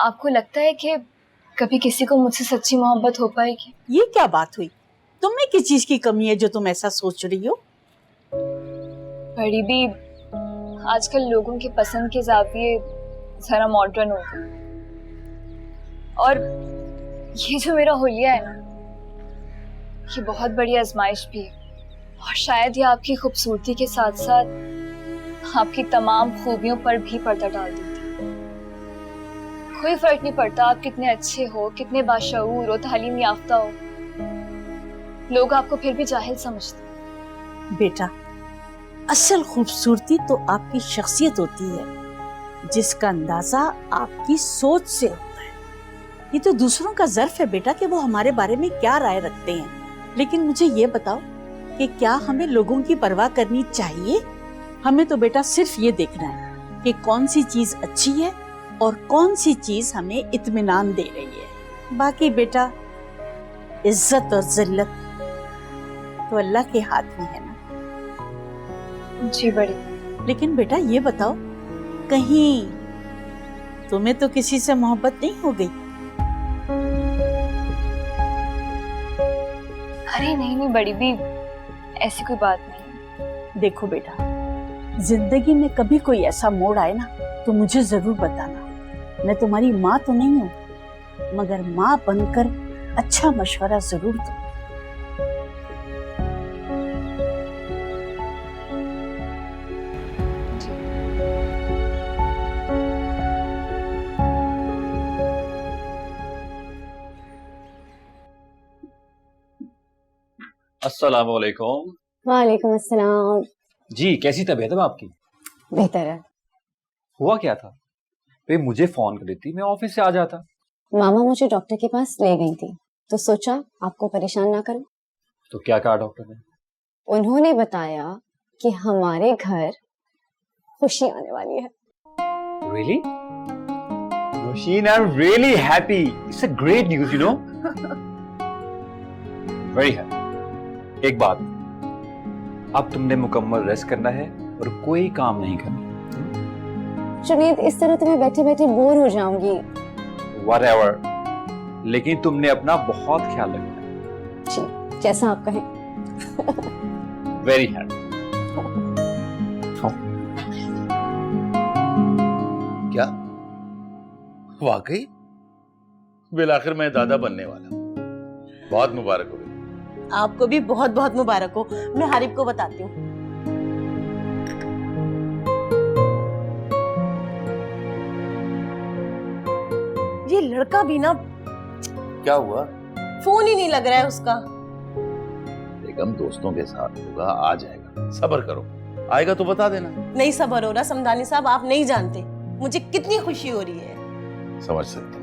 आपको लगता है कि कभी किसी को मुझसे सच्ची मोहब्बत हो पाएगी? ये क्या बात हुई? तुम में किस चीज की कमी है जो तुम ऐसा सोच रही हो? बड़ी भी आजकल लोगों की पसंद के ज़ाविये जरा मॉडर्न हो गए, और ये जो मेरा हुलिया है ना, ये बहुत बड़ी आजमाइश भी है। और शायद ये आपकी खूबसूरती के साथ साथ आपकी तमाम खूबियों पर भी पर्दा डाल देती है। कोई फर्क नहीं पड़ता आप कितने अच्छे हो, कितने बाशऊर हो, तालीम याफ्ता हो, लोग आपको फिर भी जाहिल समझते हैं। बेटा, असल खूबसूरती तो आपकी शख्सियत होती है, जिसका अंदाजा आपकी सोच से होता है। ये तो दूसरों का ज़र्फ है बेटा कि वो हमारे बारे में क्या राय रखते हैं। लेकिन मुझे ये बताओ कि क्या हमें लोगों की परवाह करनी चाहिए? हमें तो बेटा सिर्फ ये देखना है कि कौन सी चीज अच्छी है और कौन सी चीज हमें इत्मीनान दे रही है। बाकी बेटा इज्जत और जिल्लत तो अल्लाह के हाथ में है ना। जी बड़ी। लेकिन बेटा ये बताओ, कहीं तुम्हें तो किसी से मोहब्बत नहीं हो गई? अरे नहीं नहीं बड़ी भी, ऐसी कोई बात नहीं। देखो बेटा, जिंदगी में कभी कोई ऐसा मोड़ आए ना तो मुझे जरूर बताना। मैं तुम्हारी माँ तो नहीं हूँ, मगर माँ बनकर अच्छा मशवरा जरूर दूँ। अस्सलामु अलैकुम। वालेकुम अस्सलाम। जी, कैसी तबीयत है आपकी? बेहतर है। हुआ क्या था? वे मुझे फोन कर देती, मैं ऑफिस से आ जाता। मामा मुझे डॉक्टर के पास ले गई थी, तो सोचा आपको परेशान ना करूं। तो क्या कहा डॉक्टर ने? उन्होंने बताया कि हमारे घर खुशी आने वाली है। Really? Roisin, I'm really happy. It's a great news, you know. Very happy. एक बात, अब तुमने मुकम्मल रेस्ट करना है और कोई काम नहीं करना। जुनैद, इस तरह तो मैं बैठे बैठे बोर हो जाऊंगी। Whatever. लेकिन तुमने अपना बहुत ख्याल रखना है। जी, जैसा आप कहें। Very happy. क्या वाकई बिलाखिर मैं दादा बनने वाला हूं। बहुत मुबारक हो। आपको भी बहुत बहुत मुबारक हो। मैं हारिब को बताती हूँ। ये लड़का भी ना, क्या हुआ? फोन ही नहीं लग रहा है उसका। बेगम दोस्तों के साथ होगा, आ जाएगा, सब्र करो, आएगा तो बता देना। नहीं सब्र हो रहा समदानी साहब, आप नहीं जानते मुझे कितनी खुशी हो रही है। समझ सकता हूँ।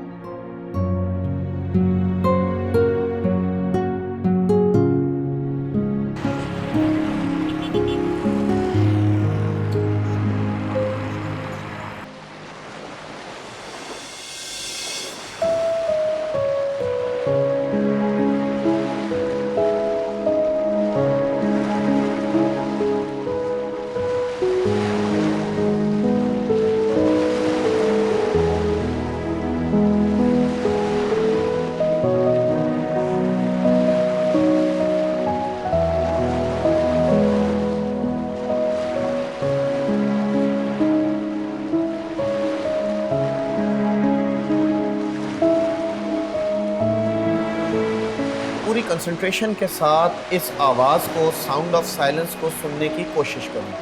पूरी कंसंट्रेशन के साथ इस आवाज़ को, साउंड ऑफ साइलेंस को सुनने की कोशिश करूँ,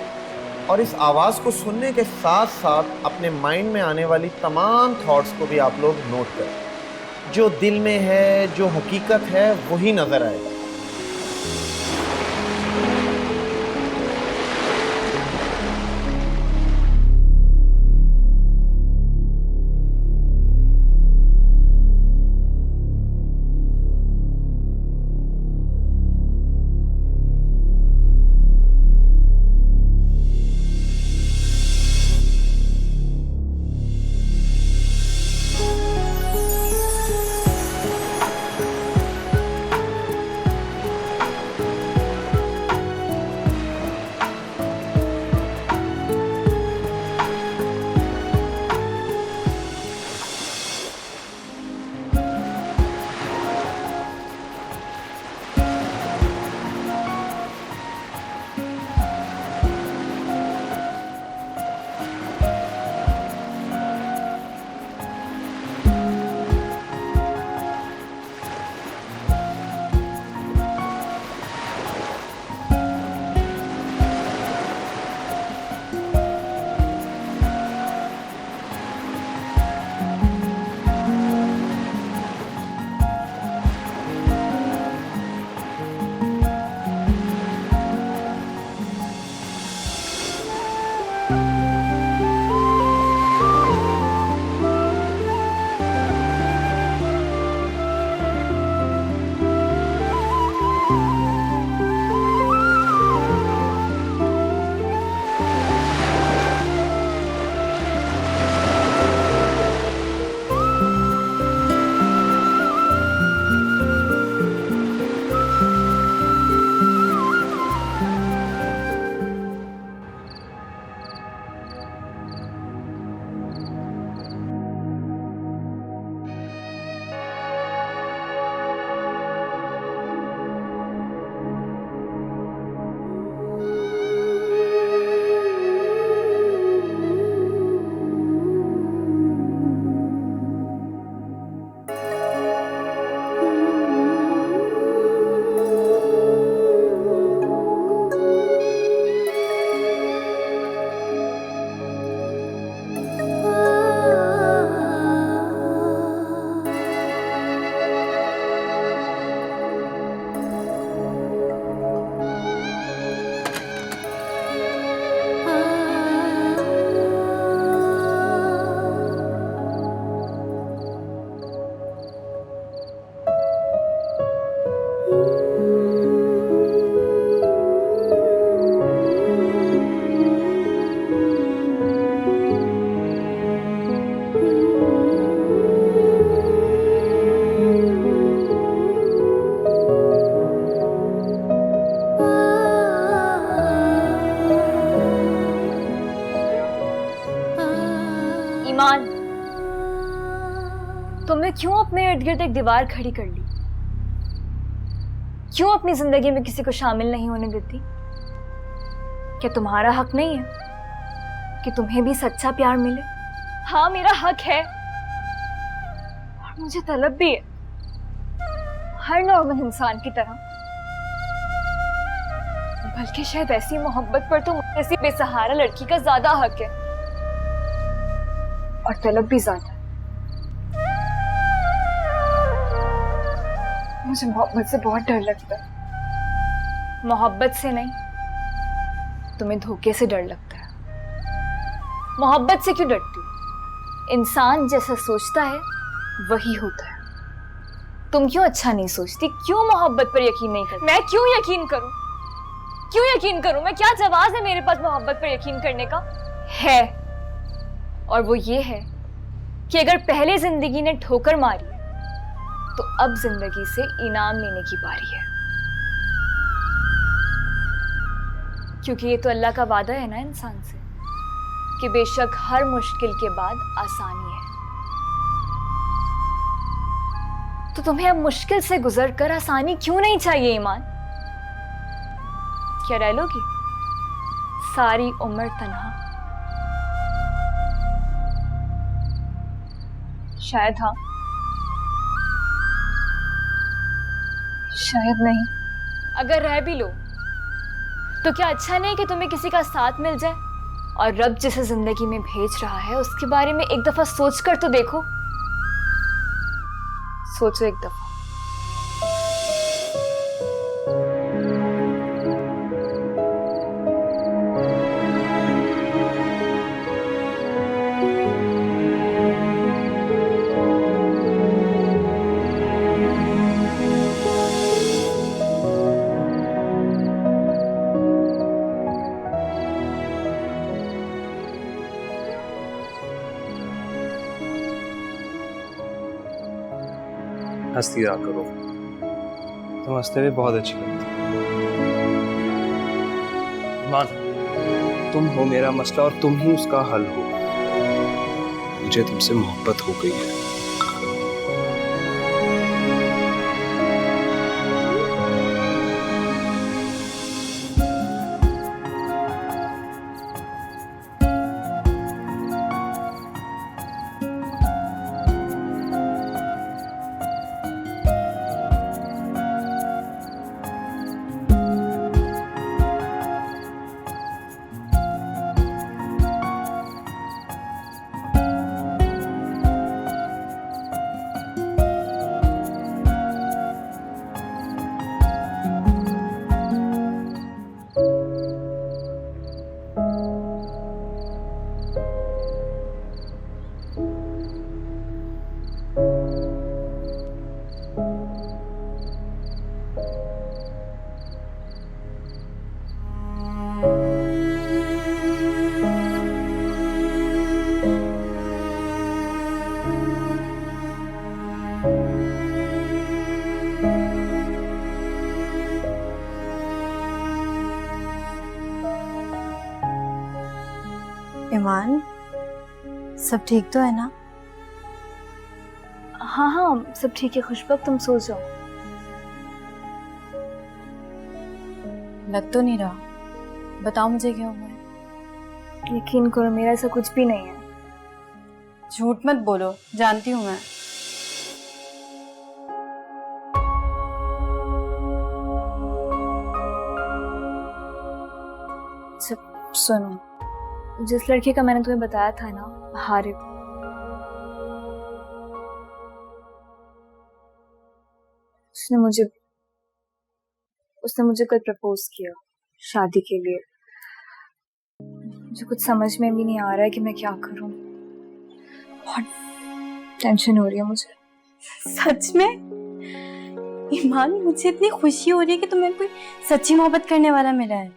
और इस आवाज़ को सुनने के साथ साथ अपने माइंड में आने वाली तमाम थॉट्स को भी आप लोग नोट करें। जो दिल में है, जो हकीकत है, वही नज़र आएगा। क्यों अपने इर्द गिर्द एक दीवार खड़ी कर ली? क्यों अपनी जिंदगी में किसी को शामिल नहीं होने देती? क्या तुम्हारा हक नहीं है कि तुम्हें भी सच्चा प्यार मिले? हाँ, मेरा हक है और मुझे तलब भी है, हर नॉर्मल इंसान की तरह। बल्कि शायद ऐसी मोहब्बत पर तो मुझे ऐसी बेसहारा लड़की का ज्यादा हक है और तलब भी ज्यादा। मुझे मोहब्बत से बहुत डर लगता है। मोहब्बत से नहीं, तुम्हें धोखे से डर लगता है। मोहब्बत से क्यों डरती हो? इंसान जैसा सोचता है वही होता है। तुम क्यों अच्छा नहीं सोचती? क्यों मोहब्बत पर यकीन नहीं करती? मैं क्यों यकीन करूं? क्यों यकीन करूं मैं? क्या जवाब है मेरे पास मोहब्बत पर यकीन करने का? है, और वो ये है कि अगर पहले जिंदगी ने ठोकर मारी है तो अब जिंदगी से इनाम लेने की बारी है। क्योंकि ये तो अल्लाह का वादा है ना इंसान से कि बेशक हर मुश्किल के बाद आसानी है। तो तुम्हें अब मुश्किल से गुजर कर आसानी क्यों नहीं चाहिए ईमान? क्या रह लोगी सारी उम्र तन्हा? शायद हाँ, शायद नहीं। अगर रह भी लो तो क्या अच्छा नहीं कि तुम्हें किसी का साथ मिल जाए? और रब जिसे जिंदगी में भेज रहा है उसके बारे में एक दफा सोच कर तो देखो। सोचो एक दफा। हंसती रहा करो, तुम हंसते हुए बहुत अच्छी लगती ईमान, तुम हो मेरा मसला और तुम ही उसका हल हो। मुझे तुमसे मोहब्बत हो गई है। ईमान, सब ठीक तो है ना? हाँ हाँ, सब ठीक है खुशबक, तुम सो जाओ। लग तो नहीं रहा। बताओ मुझे क्या हुआ है। यकीन करो मेरा ऐसा कुछ भी नहीं है। झूठ मत बोलो, जानती हूँ मैं। सब सुनो, जिस लड़के का मैंने तुम्हें बताया था ना, हारिब, उसने मुझे कल प्रपोज किया शादी के लिए। मुझे कुछ समझ में भी नहीं आ रहा है कि मैं क्या करूं। बहुत टेंशन हो रही है मुझे। सच में? ईमान, मुझे इतनी खुशी हो रही है कि तुम्हें कोई सच्ची मोहब्बत करने वाला मिला है।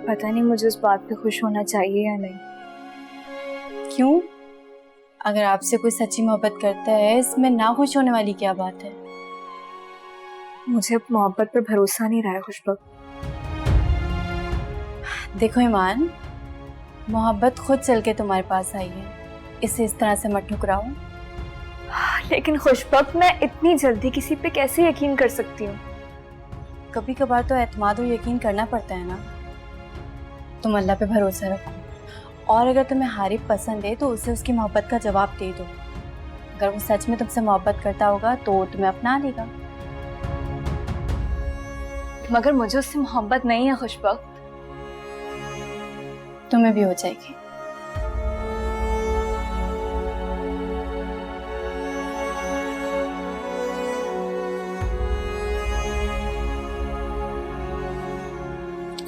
पता नहीं मुझे उस बात पे खुश होना चाहिए या नहीं। क्यों? अगर आपसे कोई सच्ची मोहब्बत करता है, इसमें ना खुश होने वाली क्या बात है? मुझे अब मोहब्बत पर भरोसा नहीं रहा है खुशबक। देखो ईमान, मोहब्बत खुद चल के तुम्हारे पास आई है, इसे इस तरह से मत ठुकराओ। लेकिन खुशबख्त मैं इतनी जल्दी किसी पे कैसे यकीन कर सकती हूँ? कभी कभार तो एतमाद और यकीन करना पड़ता है ना। तुम अल्लाह पे भरोसा रखो, और अगर तुम्हें हारिफ पसंद है तो उसे उसकी मोहब्बत का जवाब दे दो। अगर वो सच में तुमसे मोहब्बत करता होगा तो तुम्हें अपना लेगा। मगर मुझे उससे मोहब्बत नहीं है खुशबख्त। तुम्हें भी हो जाएगी।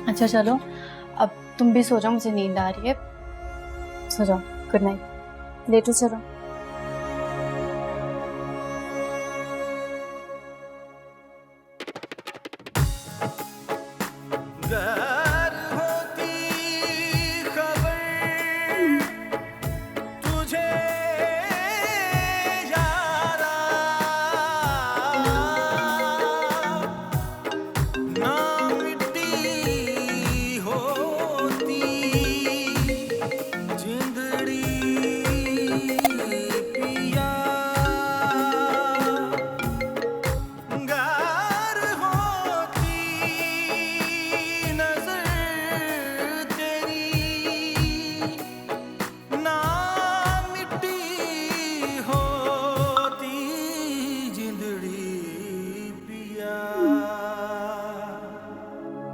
अच्छा चलो, अब तुम भी सो जाओ, मुझे नींद आ रही है। सो जाओ, गुड नाइट। लेटो चलो।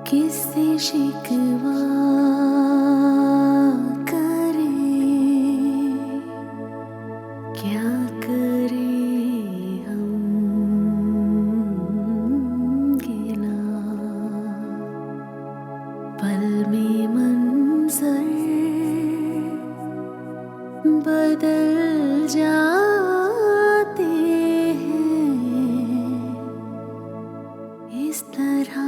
किससे शिकवा करे, क्या करे हम गिला, पल में मंजर बदल जाते हैं इस तरह।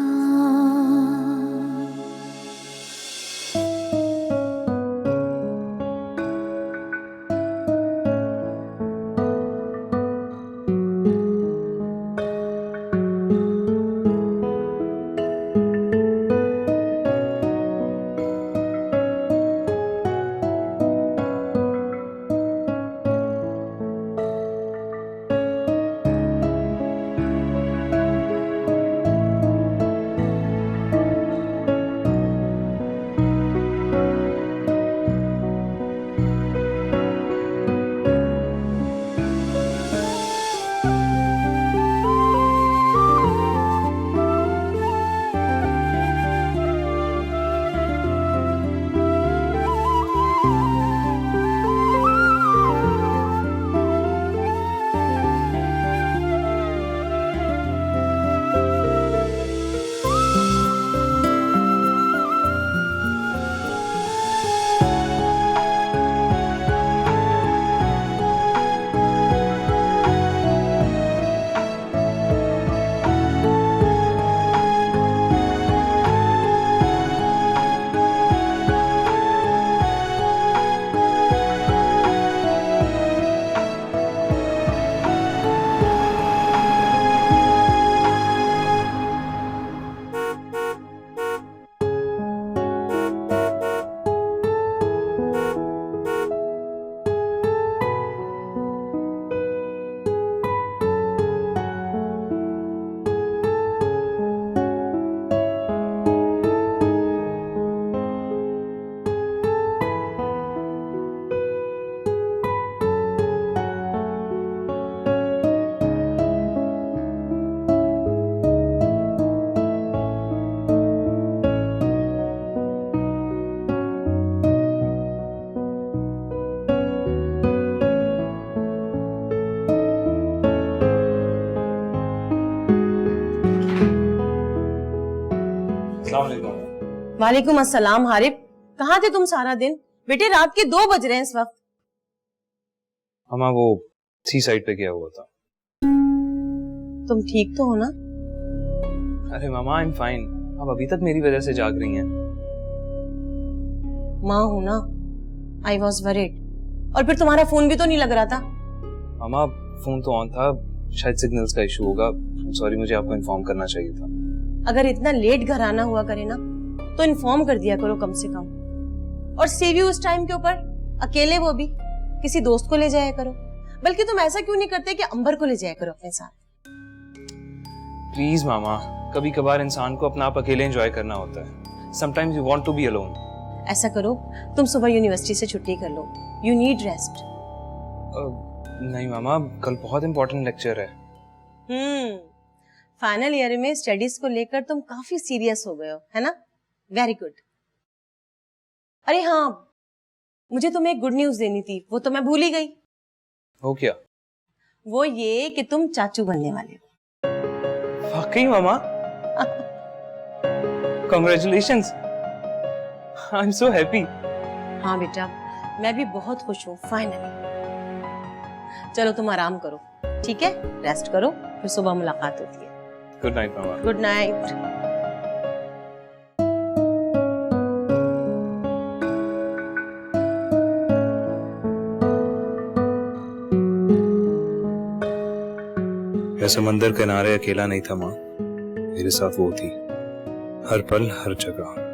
वालेकुम अस्सलाम। हारिफ, कहाँ थे तुम सारा दिन? बेटे रात के 2 बज रहे हैं इस वक्त। हमा वो सी साइड पे गया हुआ था। तुम ठीक तो हो ना? अरे मामा आई एम फाइन। अब अभी तक मेरी वजह से जाग रही हैं। माँ हूं ना, आई वॉज वरीड। और फिर तुम्हारा फोन भी तो नहीं लग रहा था। मामा फोन तो ऑन था, शायद सिग्नल्स का इशू होगा। सॉरी, मुझे आपको इन्फॉर्म करना चाहिए था। अगर इतना लेट घर आना हुआ करे ना तो इन्फॉर्म कर दिया करो कम से कम। और सेव यू उस टाइम के ऊपर, अकेले वो भी, किसी दोस्त को ले जाया करो। बल्कि तुम ऐसा क्यों नहीं करते कि अंबर को ले जाया करो अपने साथ? प्लीज मामा, कभी कभार इंसान को अपना आप अकेले एंजॉय करना होता है। Sometimes you want to be alone. ऐसा करो, तुम सुबह यूनिवर्सिटी से छुट्टी कर लो। You need rest. नहीं मामा, कल बहुत इंपॉर्टेंट लेक्चर है। फाइनल ईयर में स्टडीज को लेकर तुम काफी सीरियस हो गए हो, है ना? Very good. अरे हाँ, मुझे तुम्हें एक गुड न्यूज देनी थी, वो तो मैं भूल ही गई। हो क्या? वो ये कि तुम चाचू बनने वाले हो। वाकई मामा? Congratulations! I'm so happy. हाँ बेटा, मैं भी बहुत खुश हूँ फाइनली। चलो तुम आराम करो, ठीक है? रेस्ट करो, फिर सुबह मुलाकात होती है। गुड नाइट मामा। Good night. मैं समंदर किनारे अकेला नहीं था माँ, मेरे साथ वो थी, हर पल हर जगह।